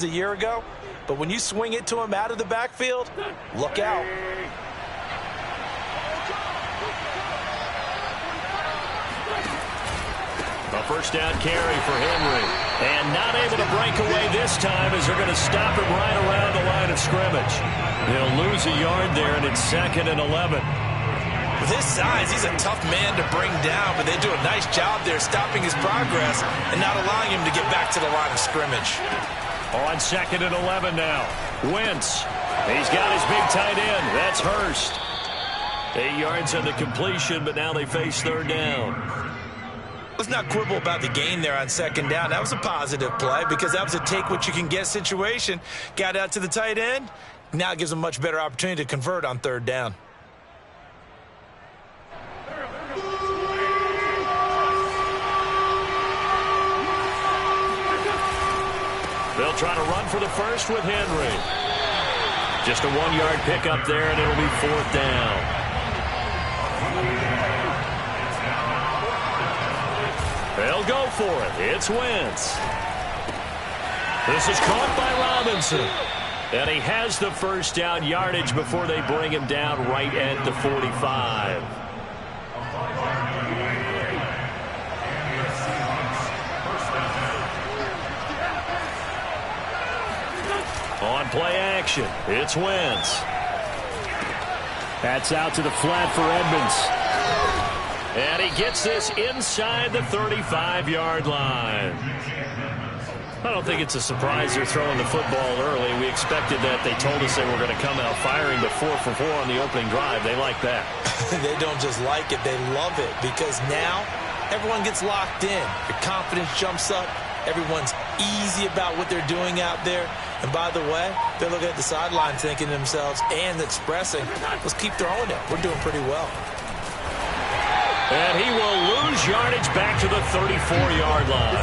a year ago, but when you swing it to him out of the backfield, look out. A first down carry for Henry. And not able to break away this time as they're going to stop him right around the line of scrimmage. They'll lose a yard there, and it's 2nd and 11. With his size, he's a tough man to bring down, but they do a nice job there stopping his progress and not allowing him to get back to the line of scrimmage. On 2nd and 11 now. Wentz. He's got his big tight end. That's Hurst. 8 yards on the completion, but now they face 3rd down. Let's not quibble about the gain there on 2nd down. That was a positive play because that was a take-what-you-can-get situation. Got out to the tight end. Now it gives them a much better opportunity to convert on 3rd down. They'll try to run for the first with Henry. Just a 1-yard pickup there, and it'll be 4th down. They'll go for it. It's Wentz. This is caught by Robinson. And he has the first down yardage before they bring him down right at the 45. On play action, it's Wentz. That's out to the flat for Edmonds. And he gets this inside the 35-yard line. I don't think it's a surprise they're throwing the football early. We expected that. They told us they were going to come out firing, but 4 for 4 on the opening drive. They like that. They don't just like it, they love it, because now everyone gets locked in. Your confidence jumps up. Everyone's easy about what they're doing out there. And by the way, they're looking at the sideline thinking to themselves and expressing, let's keep throwing it. We're doing pretty well. And he will lose yardage back to the 34-yard line.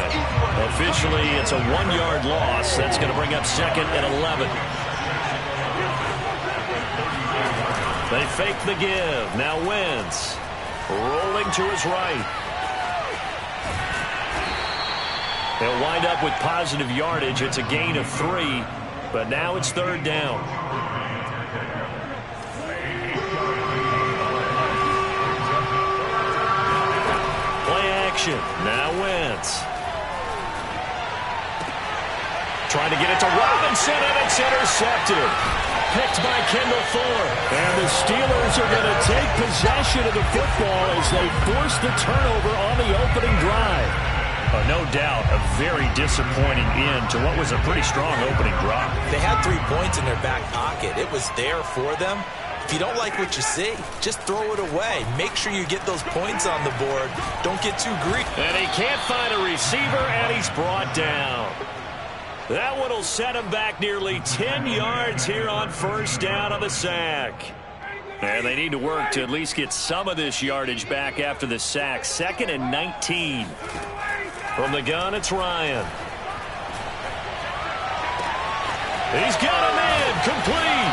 Officially, it's a 1-yard loss. That's going to bring up 2nd and 11. They fake the give. Now Wentz rolling to his right. They'll wind up with positive yardage. It's a gain of 3, but now it's 3rd down. Play action. Now Wentz. Trying to get it to Robinson, and it's intercepted. Picked by Kendall Fuller. And the Steelers are going to take possession of the football as they force the turnover on the opening drive. No doubt a very disappointing end to what was a pretty strong opening drive. They had 3 points in their back pocket. It was there for them. If you don't like what you see, just throw it away. Make sure you get those points on the board. Don't get too greedy. And he can't find a receiver, and he's brought down. That one will set him back nearly 10 yards here on 1st down on the sack. And they need to work to at least get some of this yardage back after the sack. 2nd and 19. From the gun, it's Ryan. He's got him in, complete.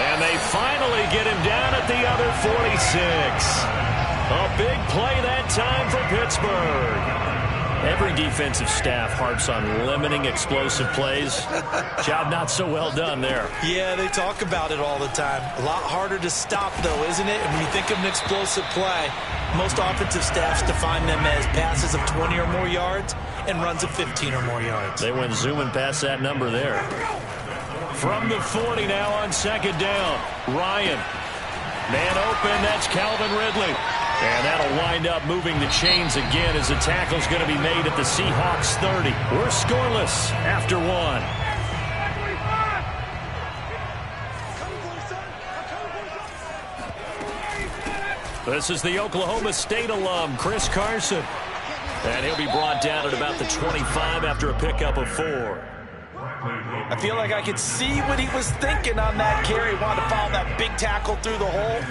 And they finally get him down at the other 46. A big play that time for Pittsburgh. Every defensive staff harps on limiting explosive plays. Job not so well done there. Yeah, they talk about it all the time. A lot harder to stop, though, isn't it? And when you think of an explosive play, most offensive staffs define them as passes of 20 or more yards and runs of 15 or more yards. They went zooming past that number there. From the 40 now on 2nd down. Ryan. Man open, that's Calvin Ridley. And that'll wind up moving the chains again as the tackle's going to be made at the Seahawks 30. We're scoreless after 1. This is the Oklahoma State alum, Chris Carson. And he'll be brought down at about the 25 after a pickup of 4. I feel like I could see what he was thinking on that carry. Wanted to follow that big tackle through the hole.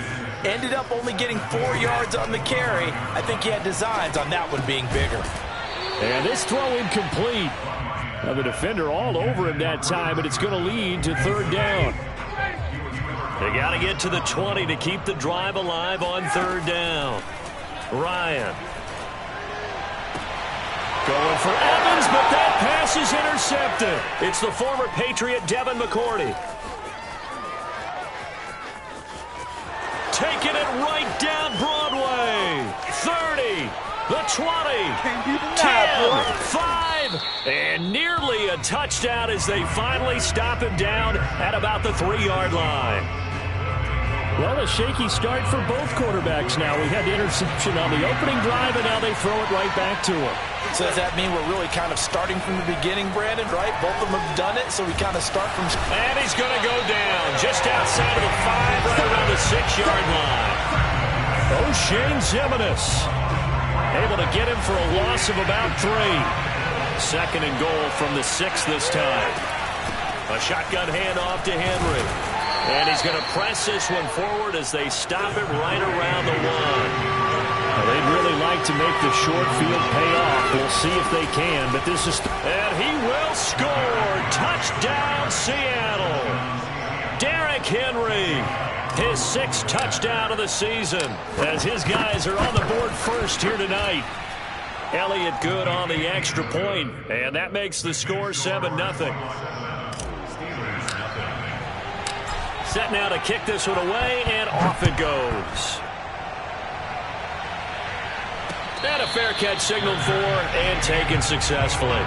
Ended up only getting 4 yards on the carry. I think he had designs on that one being bigger. And this throw incomplete. Now the defender all over him that time, but it's going to lead to 3rd down. They got to get to the 20 to keep the drive alive on 3rd down. Ryan. Going for Evans, but that pass is intercepted. It's the former Patriot Devin McCourty. Taking it right down Broadway. 30, the 20, 10, 5, and nearly a touchdown as they finally stop him down at about the 3-yard line. Well, a shaky start for both quarterbacks now. We had the interception on the opening drive, and now they throw it right back to him. So does that mean we're really kind of starting from the beginning, Brandon, right? Both of them have done it, so we kind of start from... And he's going to go down just outside of the 5, right around the 6-yard line. O'Shane Ximines able to get him for a loss of about 3. 2nd and goal from the 6 this time. A shotgun handoff to Henry. And he's going to press this one forward as they stop it right around the 1. Well, they'd really like to make the short field pay off. We'll see if they can, but this is... And he will score. Touchdown, Seattle. Derrick Henry, his 6th touchdown of the season, as his guys are on the board first here tonight. Elliott good on the extra point, and that makes the score 7-0. Set now to kick this one away, and off it goes. And a fair catch signaled for and taken successfully.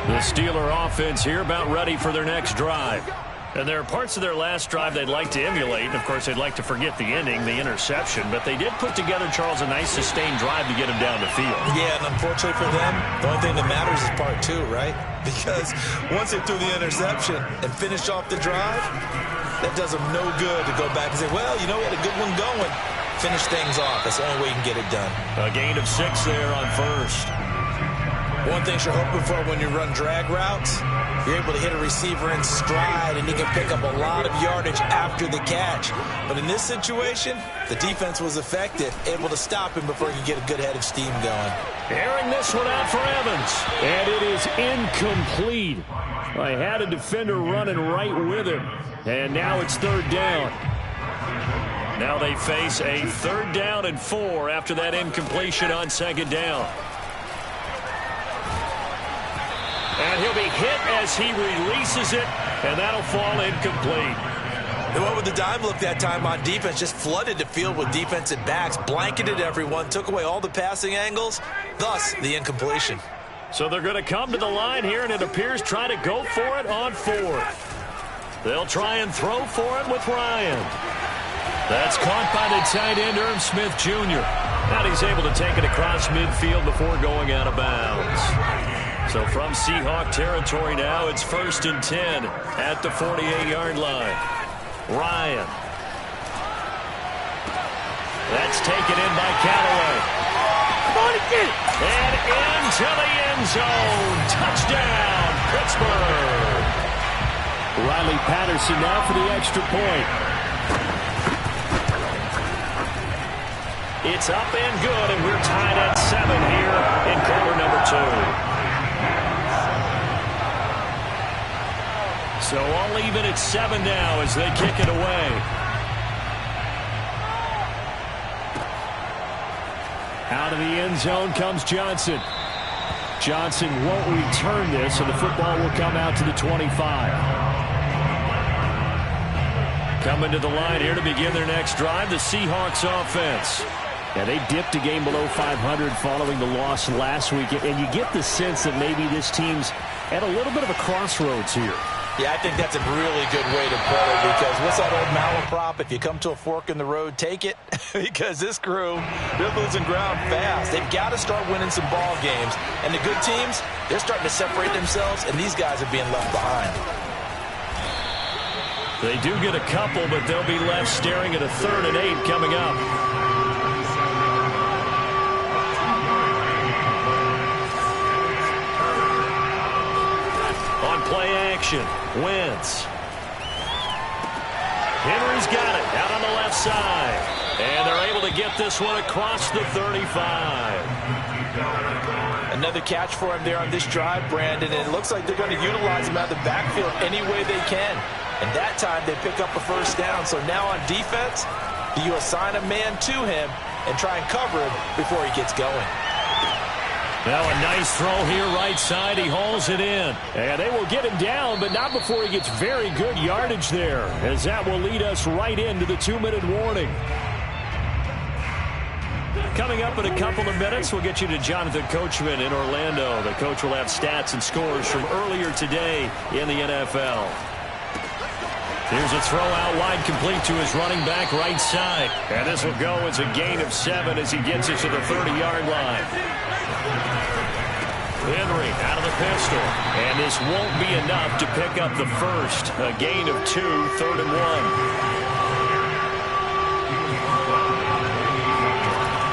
The Steeler offense here about ready for their next drive. And there are parts of their last drive they'd like to emulate. Of course, they'd like to forget the ending, the interception. But they did put together, Charles, a nice sustained drive to get him down the field. Yeah, and unfortunately for them, the only thing that matters is part 2, right? Because once they threw the interception and finished off the drive, that does them no good to go back and say, well, you know, we had a good one going. Finish things off. That's the only way you can get it done. A gain of 6 there on 1st. One thing you're hoping for when you run drag routes, you're able to hit a receiver in stride, and he can pick up a lot of yardage after the catch. But in this situation, the defense was effective, able to stop him before he could get a good head of steam going. Airing this one out for Evans. And it is incomplete. I had a defender running right with him. And now it's 3rd down. Now they face a 3rd down and 4 after that incompletion on 2nd down. And he'll be hit as he releases it, and that'll fall incomplete. They went with the dime look that time on defense, just flooded the field with defensive backs, blanketed everyone, took away all the passing angles, thus the incompletion. So they're going to come to the line here, and it appears try to go for it on 4th. They'll try and throw for it with Ryan. That's caught by the tight end, Irv Smith Jr. Now he's able to take it across midfield before going out of bounds. So from Seahawk territory now, it's 1st and 10 at the 48-yard line. Ryan. That's taken in by Callaway. Come on, get it. And into the end zone. Touchdown, Pittsburgh. Riley Patterson now for the extra point. It's up and good, and we're tied at 7 here in quarter number 2. So all even at 7 now as they kick it away. Out of the end zone comes Johnson. Johnson won't return this, and the football will come out to the 25. Coming to the line here to begin their next drive, the Seahawks offense. Yeah, they dipped a game below 500 following the loss last week, and you get the sense that maybe this team's at a little bit of a crossroads here. Yeah, I think that's a really good way to put it, because what's that old malaprop? If you come to a fork in the road, take it. Because this crew, they're losing ground fast. They've got to start winning some ball games. And the good teams, they're starting to separate themselves, and these guys are being left behind. They do get a couple, but they'll be left staring at a 3rd and 8 coming up. On play action, Wentz. Henry's got it out on the left side. And they're able to get this one across the 35. Another catch for him there on this drive, Brandon, and it looks like they're going to utilize him out of the backfield any way they can. And that time they pick up a first down. So now on defense, you assign a man to him and try and cover him before he gets going. Now a nice throw here right side. He hauls it in. And they will get him down, but not before he gets very good yardage there, as that will lead us right into the 2-minute warning. Coming up in a couple of minutes, we'll get you to Jonathan Coachman in Orlando. The coach will have stats and scores from earlier today in the NFL. Here's a throw out wide, complete to his running back right side. And this will go as a gain of 7 as he gets it to the 30-yard line. Henry out of the pistol. And this won't be enough to pick up the first. A gain of 2, 3rd and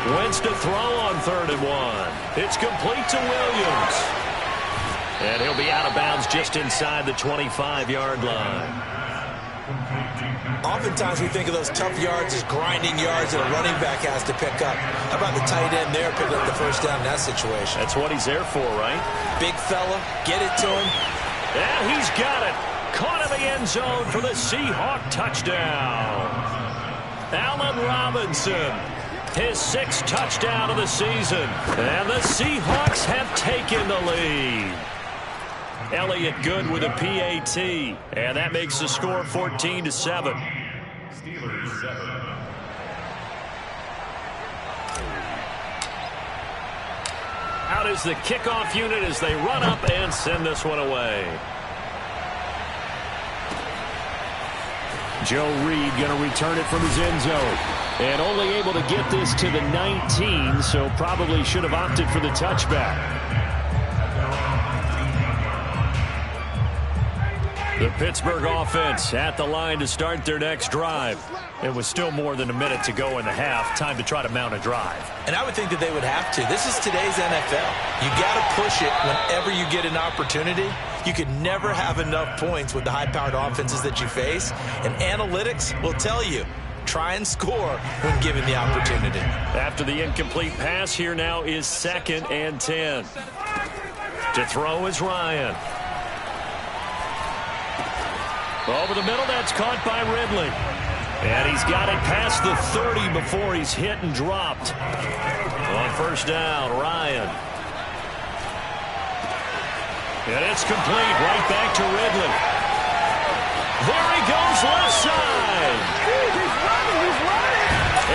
1. Wentz to throw on 3rd and 1. It's complete to Williams. And he'll be out of bounds just inside the 25-yard line. Oftentimes we think of those tough yards as grinding yards that a running back has to pick up. How about the tight end there picking up the first down in that situation? That's what he's there for, right? Big fella, get it to him. And he's got it. Caught in the end zone for the Seahawk touchdown. Allen Robinson, his 6th touchdown of the season. And the Seahawks have taken the lead. Elliott Good with a PAT, and that makes the score 14-7. Steelers 7. Out is the kickoff unit as they run up and send this one away. Joe Reed going to return it from his end zone. And only able to get this to the 19, so probably should have opted for the touchback. The Pittsburgh offense at the line to start their next drive. It was still more than a minute to go in the half. Time to try to mount a drive. And I would think that they would have to. This is today's NFL. You got to push it whenever you get an opportunity. You could never have enough points with the high-powered offenses that you face. And analytics will tell you, try and score when given the opportunity. After the incomplete pass, here now is 2nd and 10. To throw is Ryan. Over the middle, that's caught by Ridley. And he's got it past the 30 before he's hit and dropped. On first down, Ryan. And it's complete, right back to Ridley. There he goes, left side. He's running.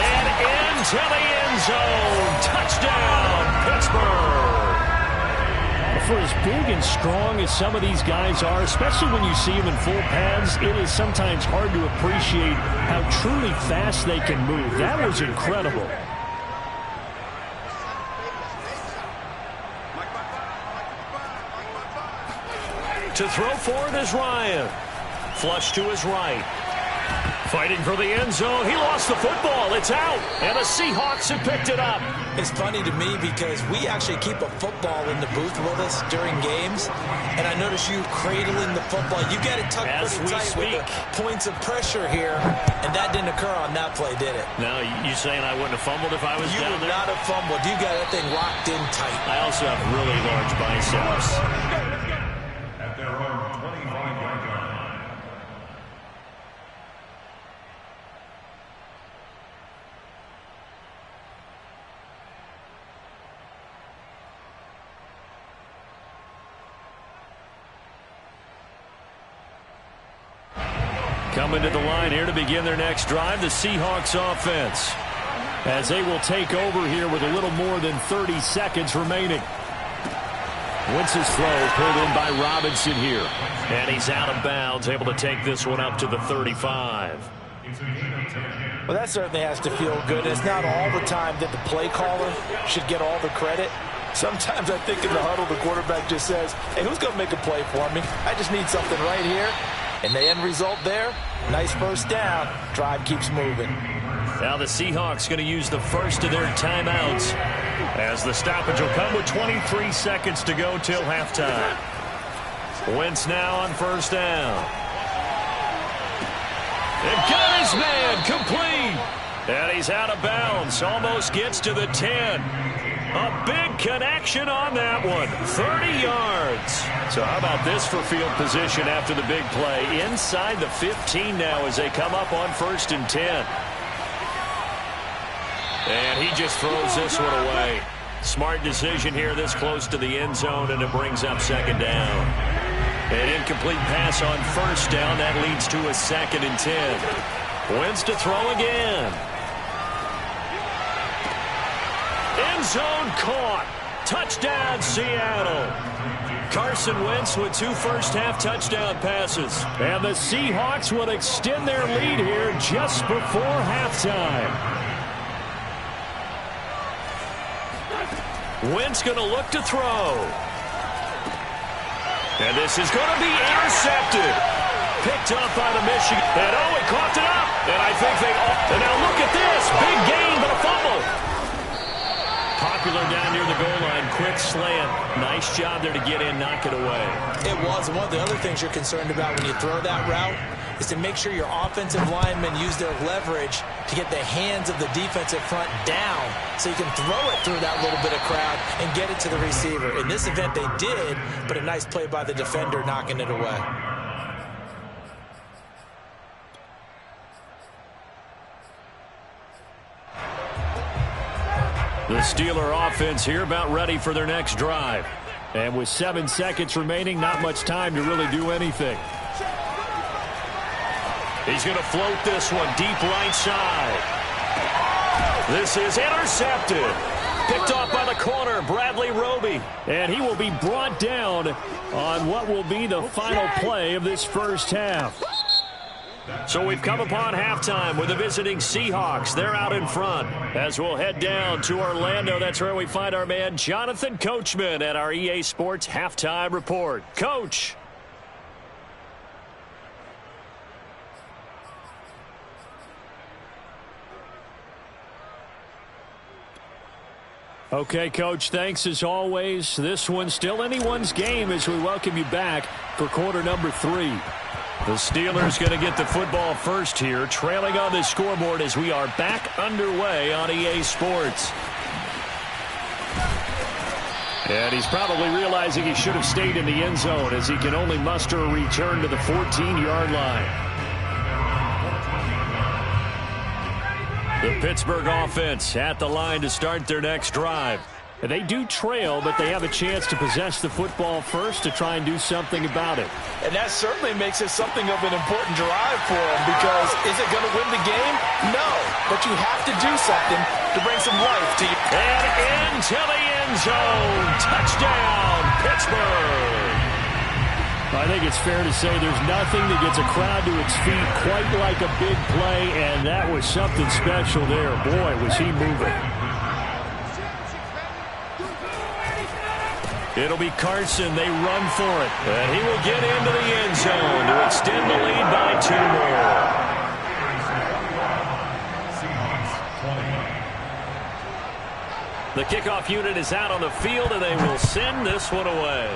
And into the end zone. Touchdown, Pittsburgh. For as big and strong as some of these guys are, especially when you see them in full pads, it is sometimes hard to appreciate how truly fast they can move. That was incredible. To throw forward is Ryan. Flush to his right. Fighting for the end zone. He lost the football. It's out. And the Seahawks have picked it up. It's funny to me because we actually keep a football in the booth with us during games. And I notice you cradling the football. You got it tucked pretty tight with the points of pressure here. And that didn't occur on that play, did it? No, you saying I wouldn't have fumbled if I was down there? You would not have fumbled. You got that thing locked in tight. I also have really large biceps. At their own 25-yard line. Coming to the line here to begin their next drive, the Seahawks offense, as they will take over here with a little more than 30 seconds remaining. Wentz's throw pulled in by Robinson here. And he's out of bounds, able to take this one up to the 35. Well, that certainly has to feel good. It's not all the time that the play caller should get all the credit. Sometimes I think in the huddle, the quarterback just says, hey, who's going to make a play for me? I just need something right here. And the end result there, nice first down. Drive keeps moving. Now the Seahawks going to use the first of their timeouts as the stoppage will come with 23 seconds to go till halftime. Wentz now on first down. It got again, complete. And he's out of bounds, almost gets to the 10. A big connection on that one, 30 yards. So how about this for field position after the big play? Inside the 15 now as they come up on 1st and 10. And he just throws this one away. Smart decision here this close to the end zone, and it brings up 2nd down. An incomplete pass on 1st down. That leads to a 2nd and 10. Wentz to throw again. End zone caught. Touchdown, Seattle. Carson Wentz with 2 first-half touchdown passes. And the Seahawks will extend their lead here just before halftime. Wentz going to look to throw. And this is going to be intercepted. Picked up by the Michigan. And he coughed it up. And I think they... And now look at this. Big gain, but a fumble. Popular down near the goal line. Quick slant. Nice job there to get in, knock it away. It was. One of the other things you're concerned about when you throw that route is to make sure your offensive linemen use their leverage to get the hands of the defensive front down so you can throw it through that little bit of crowd and get it to the receiver. In this event, they did, but a nice play by the defender knocking it away. The Steeler offense here about ready for their next drive. And with 7 seconds remaining, not much time to really do anything. He's going to float this one deep right side. This is intercepted. Picked off by the corner, Bradley Roby. And he will be brought down on what will be the final play of this first half. So we've come upon halftime with the visiting Seahawks. They're out in front. As we'll head down to Orlando, that's where we find our man Jonathan Coachman at our EA Sports Halftime Report. Coach. Okay, Coach, thanks as always. This one's still anyone's game as we welcome you back for quarter number 3. The Steelers going to get the football first here, trailing on the scoreboard as we are back underway on EA Sports. And he's probably realizing he should have stayed in the end zone as he can only muster a return to the 14-yard line. The Pittsburgh offense at the line to start their next drive. They do trail, but they have a chance to possess the football first to try and do something about it. And that certainly makes it something of an important drive for them, because is it going to win the game? No, but you have to do something to bring some life to you. And into the end zone. Touchdown, Pittsburgh. I think it's fair to say there's nothing that gets a crowd to its feet quite like a big play, and that was something special there. Boy, was he moving. It'll be Carson. They run for it. And he will get into the end zone to extend the lead by 2 more. The kickoff unit is out on the field, and they will send this one away.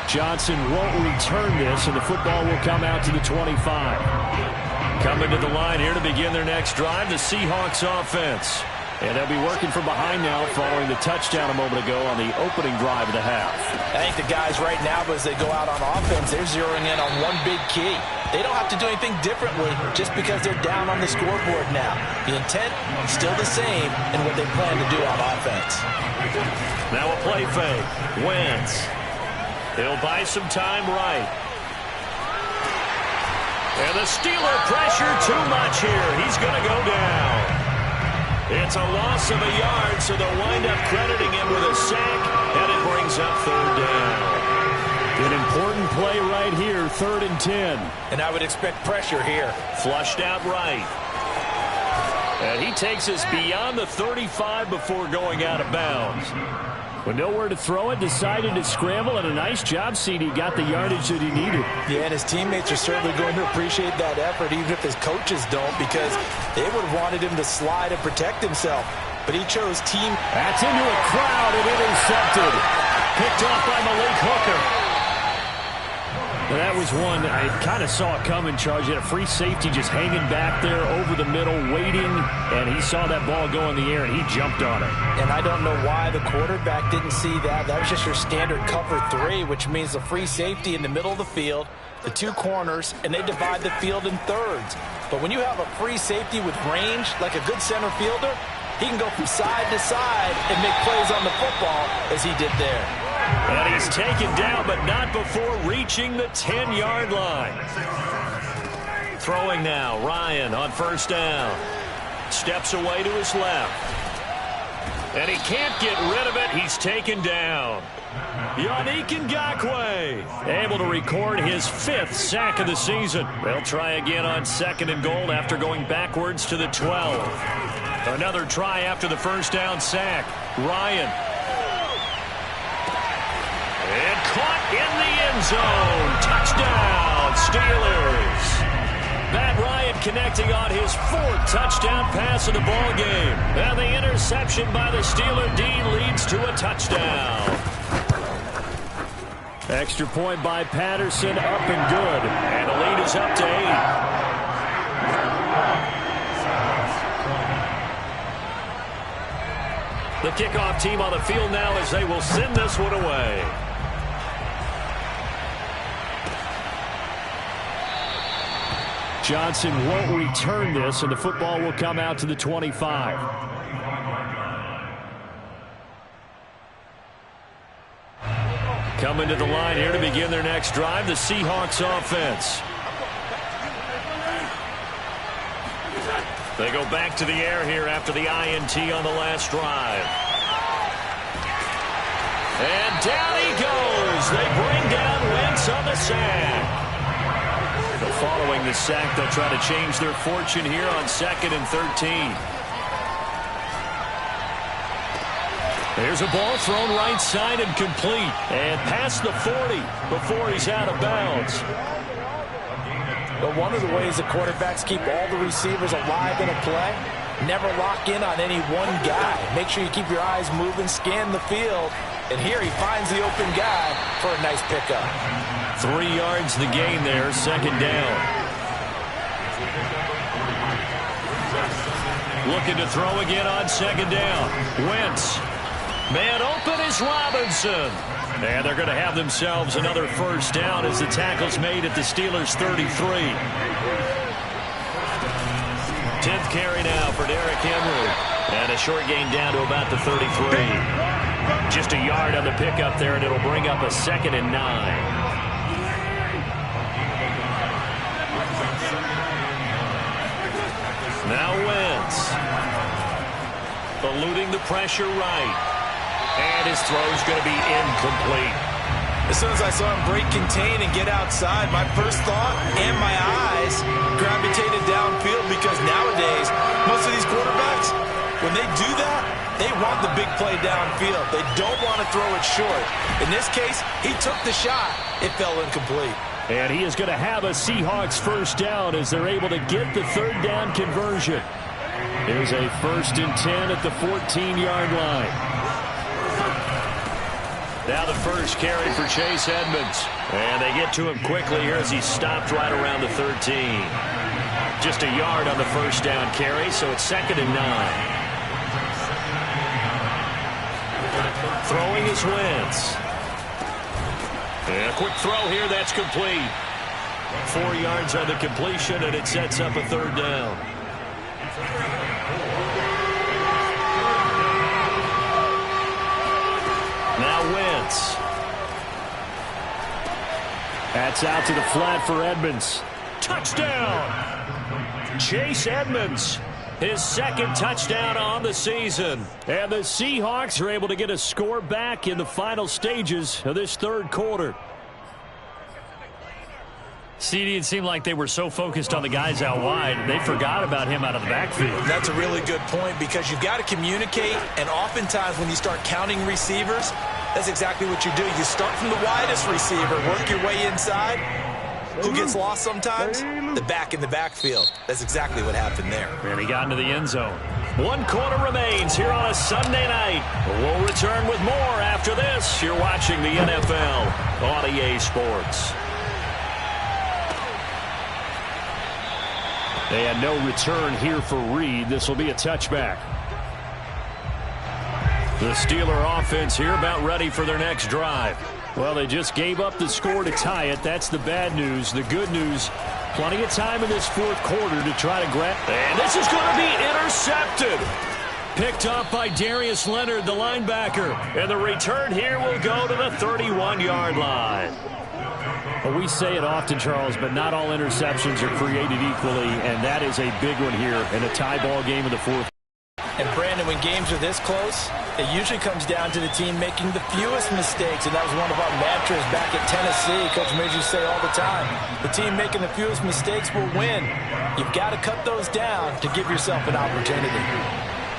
Johnson won't return this, and the football will come out to the 25. Coming to the line here to begin their next drive, the Seahawks offense. And they'll be working from behind now following the touchdown a moment ago on the opening drive of the half. I think the guys right now, as they go out on offense, they're zeroing in on one big key. They don't have to do anything differently just because they're down on the scoreboard now. The intent is still the same in what they plan to do on offense. Now a play fake. Wentz. He'll buy some time right. And the Steeler pressure too much here. He's going to go down. It's a loss of a yard, so they'll wind up crediting him with a sack, and it brings up 3rd down. An important play right here, 3rd and 10. And I would expect pressure here. Flushed out right. And he takes us beyond the 35 before going out of bounds. With nowhere to throw it, decided to scramble, and a nice job, CD. Got the yardage that he needed. Yeah, and his teammates are certainly going to appreciate that effort, even if his coaches don't, because they would have wanted him to slide and protect himself. But he chose team. That's into a crowd and intercepted. Picked off by Malik Hooker. That was one I kind of saw coming, Charge. He had a free safety just hanging back there over the middle, waiting, and he saw that ball go in the air, and he jumped on it. And I don't know why the quarterback didn't see that. That was just your standard cover 3, which means the free safety in the middle of the field, the 2 corners, and they divide the field in thirds. But when you have a free safety with range, like a good center fielder, he can go from side to side and make plays on the football as he did there. And he's taken down, but not before reaching the 10-yard line. Throwing now, Ryan on first down. Steps away to his left. And he can't get rid of it. He's taken down. Yannick Ngakoue able to record his 5th sack of the season. They'll try again on 2nd and goal after going backwards to the 12. Another try after the first down sack. Ryan. And caught in the end zone. Touchdown, Steelers. Matt Ryan connecting on his 4th touchdown pass of the ball game. And the interception by the Steeler D leads to a touchdown. Extra point by Patterson, up and good. And the lead is up to 8. The kickoff team on the field now as they will send this one away. Johnson won't return this, and the football will come out to the 25. Coming to the line here to begin their next drive, the Seahawks offense. They go back to the air here after the INT on the last drive. And down he goes. They bring down Wentz on the sack. Following the sack, they'll try to change their fortune here on 2nd and 13. There's a ball thrown right side and complete. And past the 40 before he's out of bounds. But one of the ways the quarterbacks keep all the receivers alive in a play, never lock in on any one guy. Make sure you keep your eyes moving, scan the field. And here he finds the open guy for a nice pickup. 3 yards the gain there, 2nd down. Looking to throw again on 2nd down. Wentz. Man open is Robinson. And they're going to have themselves another first down as the tackle's made at the Steelers' 33. 10th carry now for Derrick Henry. And a short gain down to about the 33. Just a yard on the pickup there, and it'll bring up a 2nd and 9. Now Wentz. Eluding the pressure right. And his throw's going to be incomplete. As soon as I saw him break contain and get outside, my first thought and my eyes gravitated downfield, because nowadays, most of these quarterbacks, when they do that, they want the big play downfield. They don't want to throw it short. In this case, he took the shot. It fell incomplete. And he is going to have a Seahawks first down as they're able to get the 3rd down conversion. Here's a 1st and 10 at the 14-yard line. Now the first carry for Chase Edmonds. And they get to him quickly here as he stopped right around the 13. Just a yard on the first down carry, so it's 2nd and 9. Throwing is Wentz. And a quick throw here, that's complete. 4 yards on the completion, and it sets up a 3rd down. Now Wentz. That's out to the flat for Edmonds. Touchdown! Chase Edmonds. His 2nd touchdown on the season. And the Seahawks are able to get a score back in the final stages of this 3rd quarter. CD, it seemed like they were so focused on the guys out wide, they forgot about him out of the backfield. That's a really good point, because you've got to communicate, and oftentimes when you start counting receivers, that's exactly what you do. You start from the widest receiver, work your way inside. Who gets lost sometimes? The back in the backfield. That's exactly what happened there. And he got into the end zone. 1 quarter remains here on a Sunday night. We'll return with more after this. You're watching the NFL on EA Sports. And no return here for Reed. This will be a touchback. The Steeler offense here about ready for their next drive. Well, they just gave up the score to tie it. That's the bad news. The good news, plenty of time in this fourth quarter to try to grab. And this is going to be intercepted. Picked up by Darius Leonard, the linebacker. And the return here will go to the 31-yard line. Well, we say it often, Charles, but not all interceptions are created equally, and that is a big one here in a tie ball game in the fourth. And, Brandon, when games are this close, it usually comes down to the team making the fewest mistakes, and that was one of our mantras back at Tennessee. Coach Major used to say all the time, the team making the fewest mistakes will win. You've got to cut those down to give yourself an opportunity.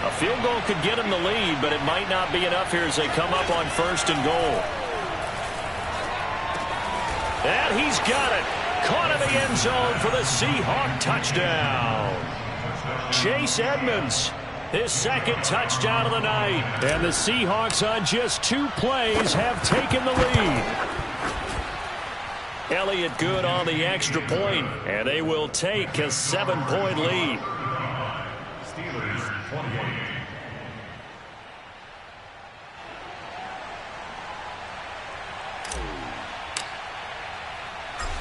A field goal could get them the lead, but it might not be enough here as they come up on 1st and goal. And he's got it. Caught in the end zone for the Seahawk touchdown. Chase Edmonds, his second touchdown of the night. And the Seahawks on just 2 plays have taken the lead. Elliott good on the extra point, and they will take a 7-point lead. Steelers 28.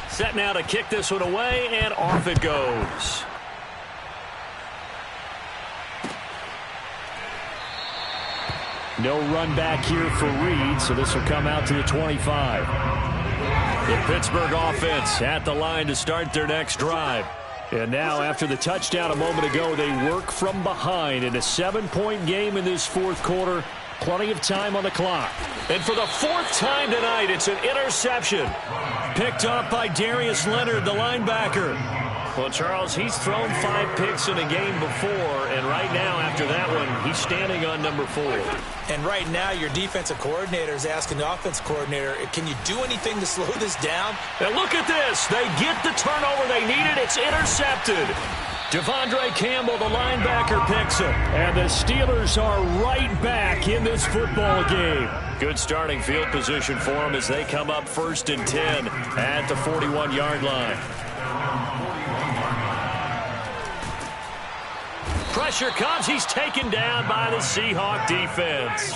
Set now to kick this one away, and off it goes. No run back here for Reed, so this will come out to the 25. The Pittsburgh offense at the line to start their next drive. And now, after the touchdown a moment ago, they work from behind in a 7-point game in this fourth quarter. Plenty of time on the clock. And for the 4th time tonight, it's an interception. Picked up by Darius Leonard, the linebacker. Well, Charles, he's thrown 5 picks in a game before, and right now, after that one, he's standing on number 4. And right now, your defensive coordinator is asking the offensive coordinator, can you do anything to slow this down? And look at this. They get the turnover they needed. It's intercepted. Devondre Campbell, the linebacker, picks it. And the Steelers are right back in this football game. Good starting field position for them as they come up 1st and 10 at the 41-yard line. Pressure comes. He's taken down by the Seahawk defense.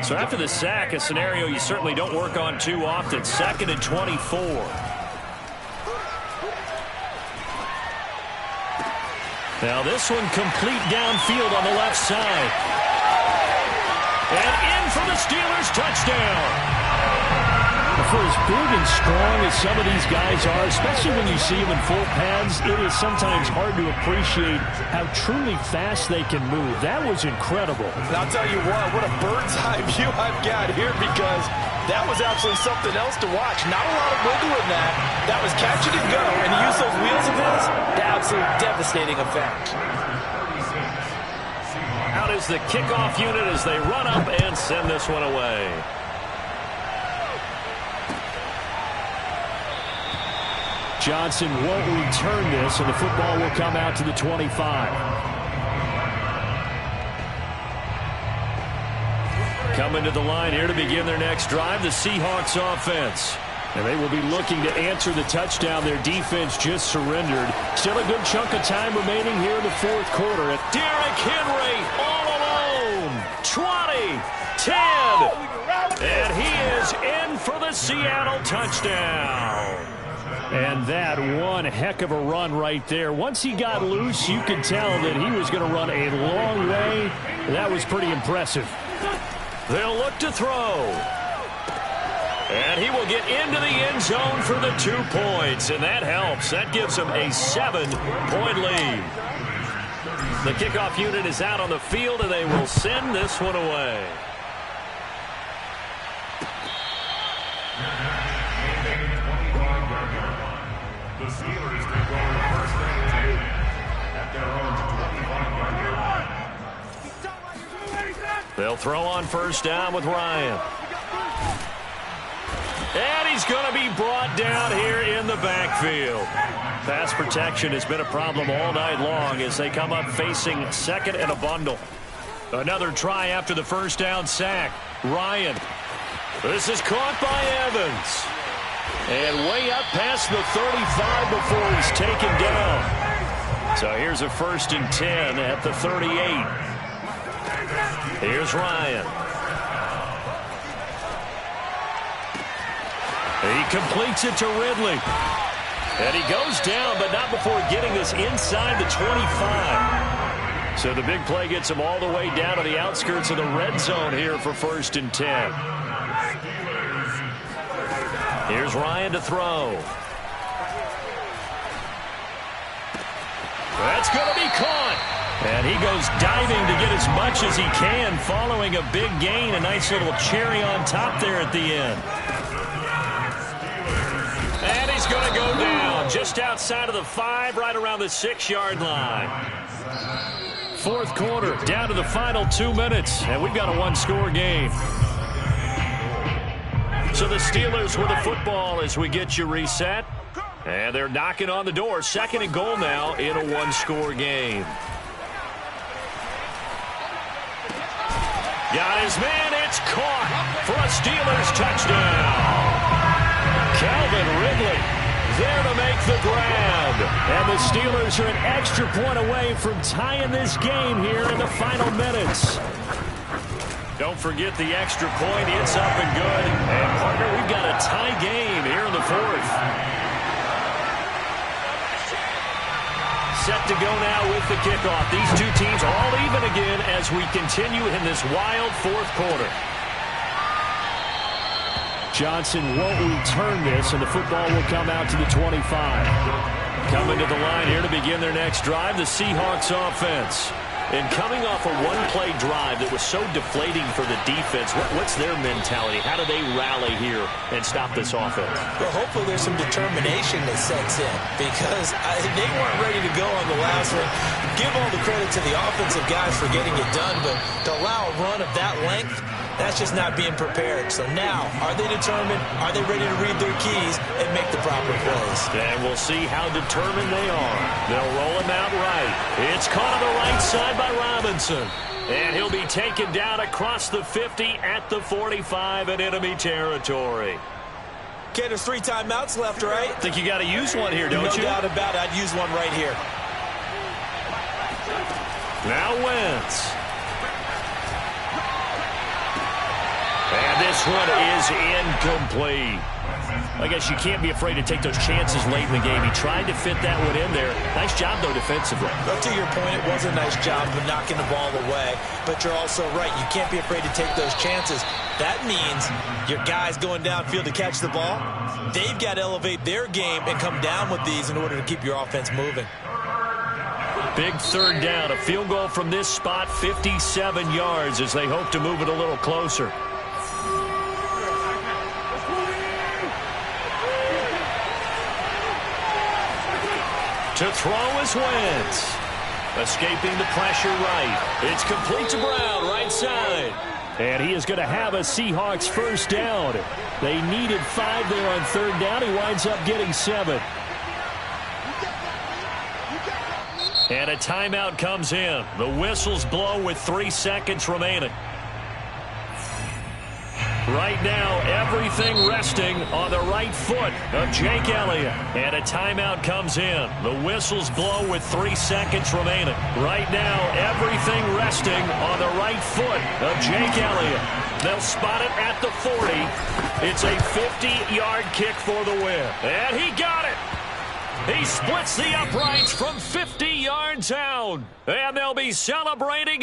So after the sack, a scenario you certainly don't work on too often. 2nd and 24. Now this one complete downfield on the left side. And in for the Steelers touchdown. For as big and strong as some of these guys are, especially when you see them in full pads, it is sometimes hard to appreciate how truly fast they can move. That was incredible. And I'll tell you what a bird's eye view I've got here, because that was actually something else to watch. Not a lot of wiggle in that. That was catch it and go, and he used those wheels of his to absolute devastating effect. Out is the kickoff unit as they run up and send this one away. Johnson won't return this, and the football will come out to the 25. Coming to the line here to begin their next drive, the Seahawks offense. And they will be looking to answer the touchdown their defense just surrendered. Still a good chunk of time remaining here in the fourth quarter. Derrick Henry all alone. 20, 10. And he is in for the Seattle touchdown. And that one heck of a run right there. Once he got loose, you could tell that he was going to run a long way. That was pretty impressive. They'll look to throw. And he will get into the end zone for the 2 points. And that helps. That gives him a 7-point lead. The kickoff unit is out on the field, and they will send this one away. The Steelers take over 1st and 10 at their own 25-yard line. They'll throw on 1st down with Ryan. And he's going to be brought down here in the backfield. Pass protection has been a problem all night long as they come up facing 2nd and a bundle. Another try after the 1st down sack. Ryan. This is caught by Evans. And way up past the 35 before he's taken down. So here's a 1st and 10 at the 38. Here's Ryan. He completes it to Ridley. And he goes down, but not before getting this inside the 25. So the big play gets him all the way down to the outskirts of the red zone here for 1st and 10. Here's Ryan to throw. That's going to be caught. And he goes diving to get as much as he can following a big gain. A nice little cherry on top there at the end. And he's going to go down just outside of the 5, right around the 6-yard line. 4th quarter, down to the final 2 minutes, and we've got a 1-score game. So the Steelers with the football as we get you reset. And they're knocking on the door. 2nd and goal now in a 1-score game. Got his man. It's caught for a Steelers touchdown. Calvin Ridley there to make the grab. And the Steelers are an extra point away from tying this game here in the final minutes. Don't forget the extra point. It's up and good. And, partner, we've got a tie game here in the 4th. Set to go now with the kickoff. These two teams all even again as we continue in this wild 4th quarter. Johnson won't return this, and the football will come out to the 25. Coming to the line here to begin their next drive, the Seahawks offense. And coming off a one-play drive that was so deflating for the defense, what's their mentality? How do they rally here and stop this offense? Well, hopefully there's some determination that sets in because they weren't ready to go on the last one. Give all the credit to the offensive guys for getting it done, but to allow a run of that length, that's just not being prepared. So now, are they determined? Are they ready to read their keys and make the proper plays? And we'll see how determined they are. They'll roll him out right. It's caught on the right side by Robinson. And he'll be taken down across the 50 at the 45 in enemy territory. Okay, there's 3 timeouts left, right? I think you got to use one here, don't you? No doubt about it. I'd use one right here. Now Wentz. And this one is incomplete. I guess you can't be afraid to take those chances late in the game. He tried to fit that one in there. Nice job, though, defensively. Well, to your point, it was a nice job of knocking the ball away. But you're also right. You can't be afraid to take those chances. That means your guys going downfield to catch the ball, they've got to elevate their game and come down with these in order to keep your offense moving. Big 3rd down. A field goal from this spot, 57 yards as they hope to move it a little closer. To throw is Wentz. Escaping the pressure right. It's complete to Brown, right side. And he is going to have a Seahawks 1st down. They needed 5 there on 3rd down. He winds up getting 7. And a timeout comes in. The whistles blow with 3 seconds remaining. Right now, everything resting on the right foot of Jake Elliott. And a timeout comes in. The whistles blow with 3 seconds remaining. Right now, everything resting on the right foot of Jake Elliott. They'll spot it at the 40. It's a 50-yard kick for the win. And he got it. He splits the uprights from 50 yards out. And they'll be celebrating